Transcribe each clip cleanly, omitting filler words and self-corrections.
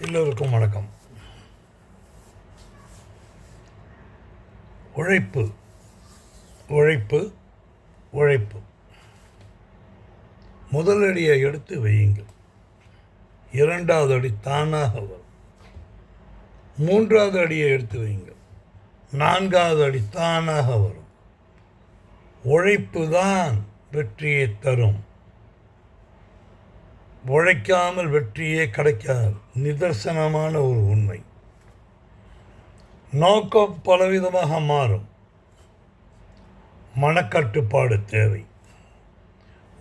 எல்லோருக்கும் வணக்கம். உழைப்பு உழைப்பு உழைப்பு. முதல் அடியை எடுத்து வையுங்கள், இரண்டாவது அடி தானாக வரும். மூன்றாவது அடியை எடுத்து வையுங்கள், நான்காவது அடி தானாக வரும். உழைப்பு தான் வெற்றியை தரும். உழைக்காமல் வெற்றியே கிடைக்காது. நிதர்சனமான ஒரு உண்மை. நோக்கம் பலவிதமாக மாறும். மனக்கட்டுப்பாடு தேவை.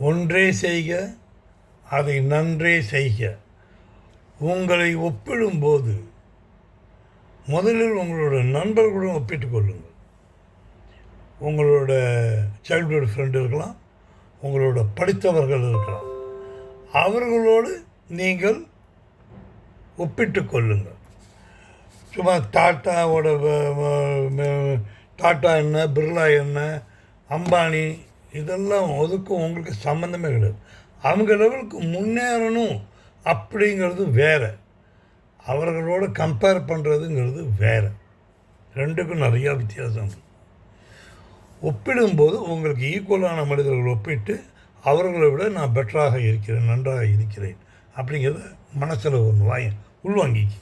ஒன்றே செய்க, அதை நன்றே செய்க. உங்களை ஒப்பிடும்போது முதலில் உங்களோட நண்பர்களுடன் ஒப்பிட்டுக் கொள்ளுங்கள். உங்களோட சைல்ட்ஹுட் ஃப்ரெண்டு இருக்கலாம், உங்களோட படித்தவர்கள் இருக்கலாம். அவர்களோடு நீங்கள் ஒப்பிட்டு கொள்ளுங்கள். சும்மா டாட்டா என்ன, பிர்லா என்ன, அம்பானி இதெல்லாம் ஒதுக்கும் உங்களுக்கு சம்மந்தமே கிடையாது. அவங்க லெவலுக்கு முன்னேறணும் அப்படிங்கிறது வேறு, அவர்களோடு கம்பேர் பண்ணுறதுங்கிறது வேறு. ரெண்டுக்கும் நிறையா வித்தியாசம். ஒப்பிடும்போது உங்களுக்கு ஈக்குவலான மனிதர்கள் ஒப்பிட்டு அவர்களை விட நான் பெட்டராக இருக்கிறேன், நன்றாக இருக்கிறேன் அப்படிங்கிறத மனசில் ஒரு உள்வாங்கிக்க.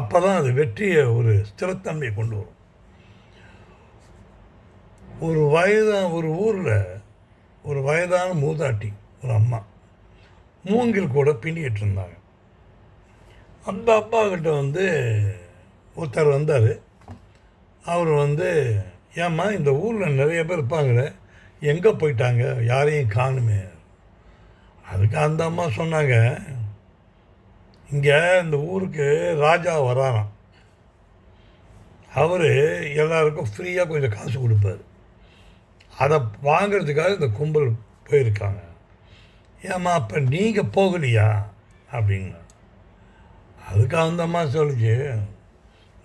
அப்போ தான் அது வெற்றியை ஒரு ஸ்திரத்தன்மையை கொண்டு வரும். ஒரு ஊரில் ஒரு வயதான மூதாட்டி ஒரு அம்மா மூங்கில் கூட பின்னிட்டு இருந்தாங்க. அந்த அப்பா கிட்ட ஒருத்தர் வந்தார். அவர் ஏம்மா இந்த ஊரில் நிறைய பேர் இருப்பாங்களே, எங்கே போயிட்டாங்க, யாரையும் காணுமே. அதுக்கு அந்த அம்மா சொன்னாங்க, இங்கே இந்த ஊருக்கு ராஜா வராராம். அவர் எல்லாருக்கும் ஃப்ரீயாக கொஞ்சம் காசு கொடுப்பார். அதை வாங்கிறதுக்காக இந்த கும்பல் போயிருக்காங்க. ஏம்மா அப்போ நீங்கள் போகலையா அப்படிங்க. அதுக்கு அந்த அம்மா சொல்லிச்சு,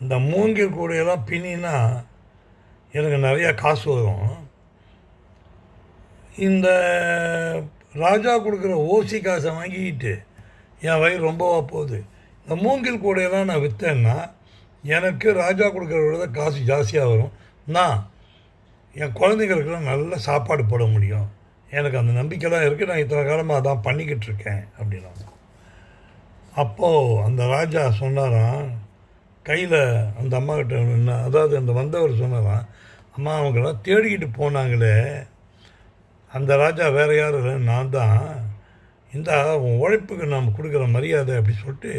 இந்த மூங்கில் கூடையெல்லாம் பின்னினா எனக்கு நிறையா காசு வரும். இந்த ராஜா கொடுக்குற ஓசி காசை வாங்கிக்கிட்டு என் வயிறு ரொம்பவா போகுது. இந்த மூங்கில் கூடையெல்லாம் நான் விற்றேன்னா எனக்கு ராஜா கொடுக்குறத விட காசு ஜாஸ்தியாக வரும். நான் என் குழந்தைங்களுக்கெல்லாம் நல்ல சாப்பாடு போட முடியும். எனக்கு அந்த நம்பிக்கைலாம் இருக்குது. நான் இத்தனை காலமாக அதான் பண்ணிக்கிட்டு இருக்கேன் அப்படின்னா. அப்போது அந்த ராஜா சொன்னாராம், கையில் அந்த அம்மாக்கிட்ட என்ன, அதாவது அந்த வந்தவர் சொன்னாராம், அம்மா அவங்களாம் தேடிக்கிட்டு போனாங்களே, அந்த ராஜா வேறு யாரும் இல்லை, நான் தான். இந்த உன் உழைப்புக்கு நாம் கொடுக்குற மரியாதை அப்படி சொல்லிட்டு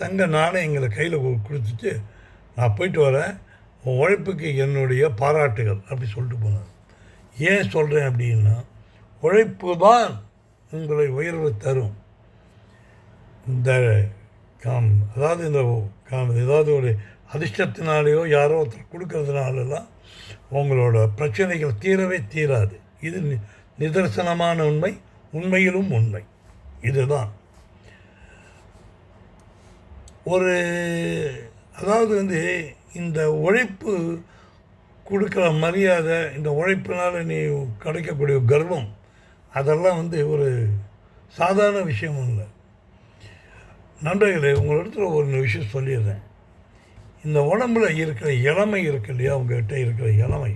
தங்க நாணயங்களை கையில் கொடுத்துட்டு நான் போயிட்டு வரேன், உன் உழைப்புக்கு என்னுடைய பாராட்டுகள் அப்படி சொல்லிட்டு போனார். ஏன் சொல்கிறேன் அப்படின்னா, உழைப்பு தான் உங்களை உயர்வு தரும். இந்த அதாவது ஏதாவது ஒரு அதிர்ஷ்டத்தினாலேயோ யாரோ ஒருத்தர் கொடுக்கறதுனாலலாம் உங்களோட பிரச்சனைகள் தீரவே தீராது. இது நிதர்சனமான உண்மை, உண்மையிலும் உண்மை. இதுதான் அதாவது இந்த உழைப்பு கொடுக்குற மரியாதை, இந்த உழைப்பினால் நீ கிடைக்கக்கூடிய கர்வம், அதெல்லாம் ஒரு சாதாரண விஷயம் இல்லை. நண்பர்களே, உங்களிடத்துல ஒரு விஷயம் சொல்லிடுறேன். இந்த உடம்பில் இருக்கிற இளமை இருக்கு இல்லையா, உங்கள்கிட்ட இருக்கிற இளமை,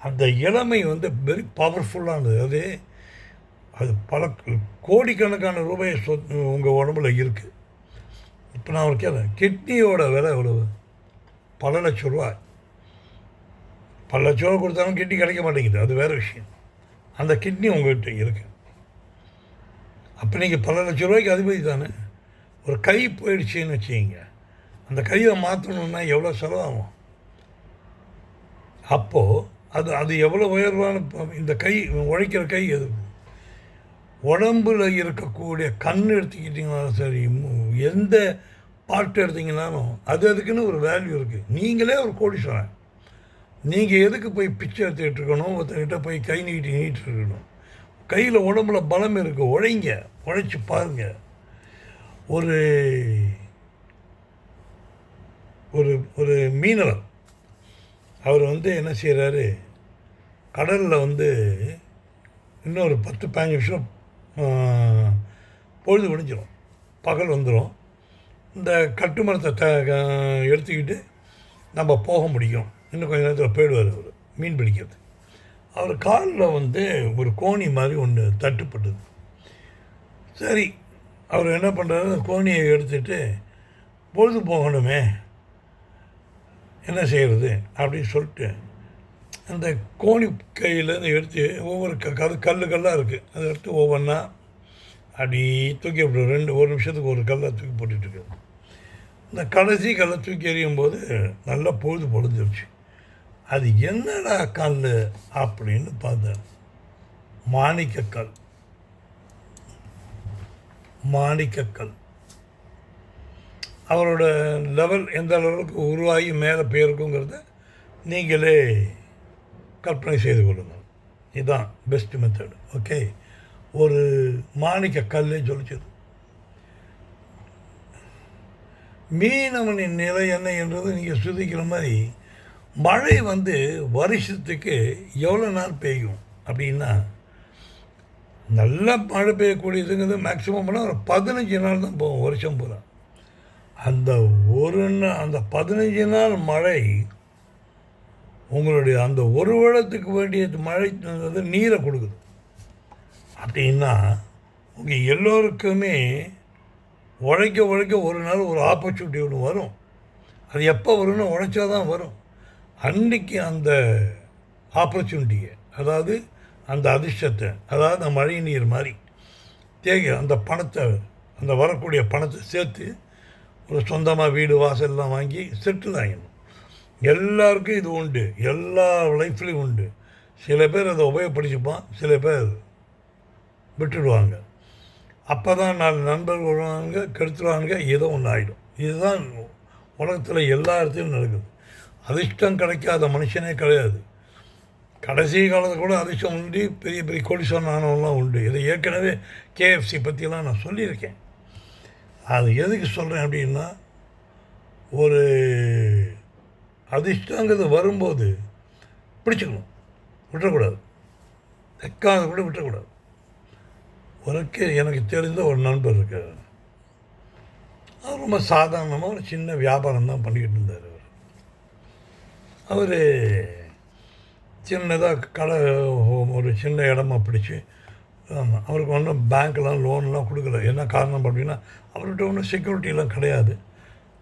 அந்த இளமை வெரி பவர்ஃபுல்லானது. அது பல கோடிக்கணக்கான ரூபாய் உங்கள் உடம்புல இருக்குது. இப்போ நான் ஒரு கேட்குறேன், கிட்னியோட விலை எவ்வளவு? பல லட்சம் ரூபா. பல லட்ச ரூபா கொடுத்தாலும் கிட்னி கிடைக்க மாட்டேங்குது, அது வேறு விஷயம். அந்த கிட்னி உங்கள்கிட்ட இருக்கு. அப்போ நீங்கள் பல லட்ச ரூபாய்க்கு அதிபதி தானே. ஒரு கை போயிடுச்சுன்னு வச்சுக்கிங்க, அந்த கையை மாற்றணுன்னா எவ்வளோ செலவாகும்? அப்போது அது எவ்வளோ உயர்வான இந்த கை, உழைக்கிற கை எது? உடம்பில் இருக்கக்கூடிய கண் எடுத்துக்கிட்டிங்கனாலும் சரி, எந்த பார்ட் எடுத்திங்கனாலும் அதுக்குன்னு ஒரு வேல்யூ இருக்குது. நீங்களே ஒரு கோடீஸ்வரன், நீங்கள் எதுக்கு போய் பிச்சை எடுத்துக்கிட்டு இருக்கணும், ஒருத்தர்கிட்ட போய் கை நீட்டிட்டு இருக்கணும்? கையில் உடம்புல பலம் இருக்குது, உழைங்க, உழைச்சி பாருங்கள். ஒரு ஒரு ஒரு மீனவர் அவர் என்ன செய்கிறாரு, கடலில் இன்னொரு 10-15 நிமிஷம் பொழுது விடிஞ்சிடும், பகல் வந்துடும். இந்த கட்டுமரத்தை எடுத்துக்கிட்டு நம்ம போக முடியும். இன்னும் கொஞ்சம் நேரத்தில் போயிடுவார் அவர் மீன் பிடிக்கிறது. அவர் காலில் வந்து ஒரு கோணி மாதிரி ஒன்று தட்டுப்பட்டது. சரி, அவர் என்ன பண்ணுறாரு, அந்த கோணியை எடுத்துகிட்டு பொழுது போகணுமே என்ன செய்கிறது அப்படின்னு சொல்லிட்டு அந்த கோணி கையிலேருந்து எடுத்து ஒவ்வொரு கல்லாக இருக்குது, அதை எடுத்து ஒவ்வொன்றா அப்படி தூக்கி விட்டு ஒரு நிமிஷத்துக்கு ஒரு கல்லாக தூக்கி போட்டுட்ருக்கு. இந்த கடைசி கல்லை தூக்கி எறியும் போது நல்லா பொழுதுருச்சு. அது என்னடா கல் அப்படின்னு பார்த்தேன். மாணிக்கக்கல். மாணிக்கக்கல். அவரோட லெவல் எந்த அளவுக்கு உருவாகி மேலே போயிருக்குங்கிறத நீங்களே கற்பனை செய்து கொள்ளுங்கள். இதுதான் பெஸ்ட் மெத்தடு. ஓகே, ஒரு மாணிக்க கல்லே சொல்லிச்சது. மீனவனின் நிலை என்ன என்றது நீங்கள் சுதிக்கிற மாதிரி மழை வந்து வருஷத்துக்கு எவ்வளோ நாள் பெய்யும் அப்படின்னா, நல்லா மழை பெய்யக்கூடியதுங்கிறது மேக்ஸிமம் பண்ணால் ஒரு 15 நாள் தான் போகும் வருஷம் பூரா. அந்த அந்த 15 நாள் மழை உங்களுடைய அந்த ஒரு வருடத்துக்கு வேண்டிய மழை வந்து நீரை கொடுக்குது. அப்படின்னா உங்கள் எல்லோருக்குமே உழைக்க ஒரு நாள் ஒரு ஆப்பர்ச்சுனிட்டி ஒன்று வரும். அது எப்போ வரும்னு உழைச்சா தான் வரும். அன்றைக்கி அந்த ஆப்பர்ச்சுனிட்டியை, அதாவது அந்த அதிர்ஷ்டத்தை, அதாவது அந்த மழை நீர் மாதிரி அந்த பணத்தை, அந்த வரக்கூடிய பணத்தை சேர்த்து ஒரு சொந்தமாக வீடு வாசல்லாம் வாங்கி செட்டில் ஆகிடணும். எல்லாருக்கும் இது உண்டு, எல்லா லைஃப்லேயும் உண்டு. சில பேர் அதை உபயோகப்படுத்திப்பான், சில பேர் விட்டுடுவாங்க. அப்போ தான் 4 நண்பர்கள் வருவாங்க, கெடுத்துடுவாங்க, ஏதோ ஒன்று ஆகிடும். இதுதான் உலகத்தில் எல்லா இடத்துலையும் நடக்குது. அதிர்ஷ்டம் கிடைக்காத மனுஷனே கிடையாது. கடைசி காலத்தில் கூட அதிர்ஷ்டம் உண்டு, பெரிய பெரிய கோடீஸ்வரன் ஆனவங்களாம் உண்டு. இதை ஏற்கனவே கேஎஃப்சி பற்றியெல்லாம் நான் சொல்லியிருக்கேன். அது எதுக்கு சொல்கிறேன் அப்படின்னா, ஒரு அதிர்ஷ்டங்கிறது வரும்போது பிடிச்சிக்கணும், விட்டுறக்கூடாது. தெக்காத கூட விட்டுறக்கூடாது. எனக்கு தெரிந்த ஒரு நண்பர் இருக்கார். அவர் ரொம்ப சாதாரணமாக ஒரு சின்ன வியாபாரம் தான் பண்ணிக்கிட்டு இருந்தார். அவர் சின்னதாக கடை, ஒரு சின்ன இடமா பிடிச்சி, அவருக்கு ஒன்றும் பேங்க்லாம் லோன்லாம் கொடுக்கல. என்ன காரணம் அப்படின்னா, அவர்கிட்ட ஒன்றும் செக்யூரிட்டிலாம் கிடையாது.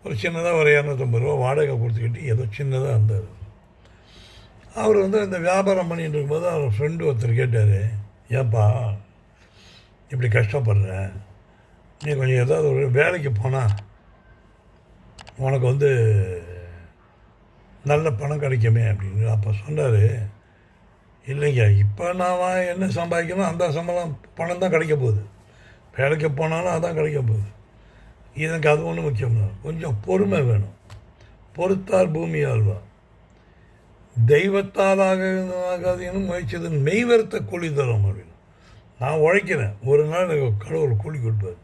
ஒரு சின்னதாக ஒரு 250 ரூபா வாடகை கொடுத்துக்கிட்டு ஏதோ சின்னதாக இருந்தார். அவர் வந்து இந்த வியாபாரம் பண்ணிகிட்டு இருக்கும்போது அவர் ஃப்ரெண்டு ஒருத்தர் கேட்டார், ஏன்பா இப்படி கஷ்டப்படுற, நீ கொஞ்சம் ஏதாவது ஒரு வேலைக்கு போனால் உனக்கு வந்து நல்ல பணம் கிடைக்குமே அப்படின்னு. அப்போ சொன்னார், இல்லைங்க, இப்போ நான் என்ன சம்பாதிக்கணும் அந்த பணம் தான் கிடைக்க போகுது. வேலைக்கு போனாலும் அதான் கிடைக்க போகுது. எனக்கு அது ஒன்றும் முக்கியம் தான். கொஞ்சம் பொறுமை வேணும். பொறுத்தார் பூமி ஆழ்வா. தெய்வத்தால் ஆகாதுன்னு முயற்சிது மெய்வருத்த கூலி தரும் அப்படின்னு. நான் உழைக்கிறேன், ஒரு நாள் எனக்கு கடவுள் கூலி கொடுப்பார்.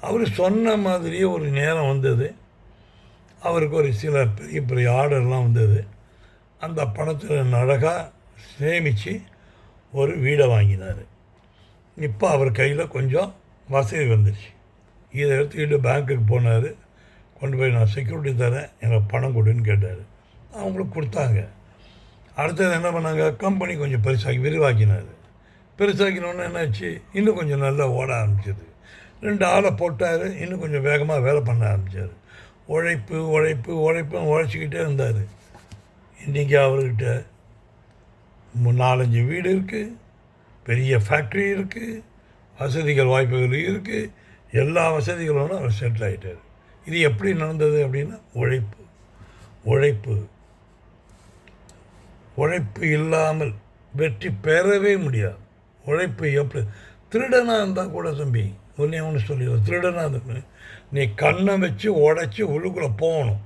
அவர் சொன்ன மாதிரியே ஒரு நேரம் வந்தது. அவருக்கு ஒரு சில பெரிய பெரிய ஆர்டர்லாம் வந்தது. அந்த பணத்தில் அழகாக சேமித்து ஒரு வீடை வாங்கினார். இப்போ அவர் கையில் கொஞ்சம் வசதி வந்துடுச்சு. இதை எடுத்துக்கிட்டு பேங்க்குக்கு போனார். கொண்டு போய் நான் செக்யூரிட்டி தரேன், எனக்கு பணம் கொடுன்னு கேட்டார். அவங்களுக்கு கொடுத்தாங்க. அடுத்தது என்ன பண்ணாங்க, கம்பெனி கொஞ்சம் விரிவாக்கினார். பெருசாக்கினோன்னே என்னாச்சு, இன்னும் கொஞ்சம் நல்லா ஓட ஆரம்பிச்சது. 2 ஆளை போட்டார், இன்னும் கொஞ்சம் வேகமாக வேலை பண்ண ஆரம்பித்தார். உழைச்சிக்கிட்டே இருந்தார். இன்றைக்கி அவர்கிட்ட 4-5 வீடு இருக்குது, பெரிய ஃபேக்ட்ரி இருக்குது, வசதிகள் வாய்ப்புகள் இருக்குது, எல்லா வசதிகளோடு அவர் செட்டில் ஆகிட்டார். இது எப்படி நடந்தது அப்படின்னா, உழைப்பு இல்லாமல் வெற்றி பெறவே முடியாது. உழைப்பு எப்படி, திருடனாக இருந்தால் கூட தம்பி ஒன்று சொல்லிடுவோம், திருடனாக இருந்து நீ கண்ணை வச்சு உடைச்சி உள்ளுக்குள்ளே போகணும்.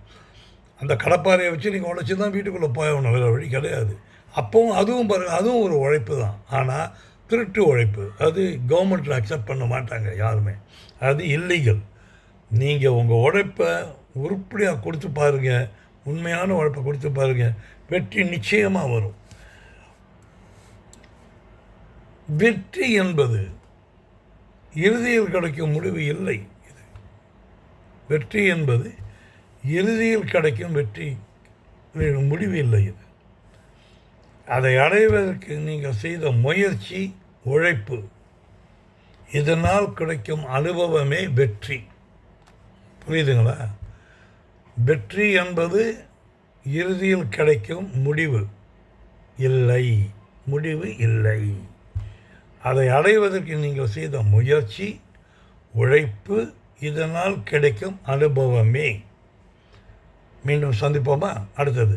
அந்த கடப்பாறையை வச்சு நீங்கள் உடைச்சி தான் வீட்டுக்குள்ளே போகணும், வேறு வழி கிடையாது. அப்போவும் அதுவும் பாருங்கள், அதுவும் ஒரு உழைப்பு தான். ஆனால் திருட்டு உழைப்பு, அது கவர்மெண்ட்டில் அக்செப்ட் பண்ண மாட்டாங்க யாருமே. அது இல்லீகல். நீங்கள் உங்கள் உழைப்பை உருப்படியாக கொடுத்து பாருங்கள், உண்மையான உழைப்பை கொடுத்து பாருங்கள், வெற்றி நிச்சயமாக வரும். வெற்றி என்பது இறுதியில் கிடைக்கும் முடிவு இல்லை. இது வெற்றி என்பது இறுதியில் கிடைக்கும் வெற்றி, முடிவு இல்லை. இது அதை அடைவதற்கு நீங்கள் செய்த முயற்சி, உழைப்பு, இதனால் கிடைக்கும் அனுபவமே வெற்றி. புரியுதுங்களா? வெற்றி என்பது இறுதியில் கிடைக்கும் முடிவு இல்லை, முடிவு இல்லை. அதை அடைவதற்கு நீங்கள் செய்த முயற்சி, உழைப்பு, இதனால் கிடைக்கும் அனுபவமே. மீண்டும் சந்திப்போமா? அடுத்தது.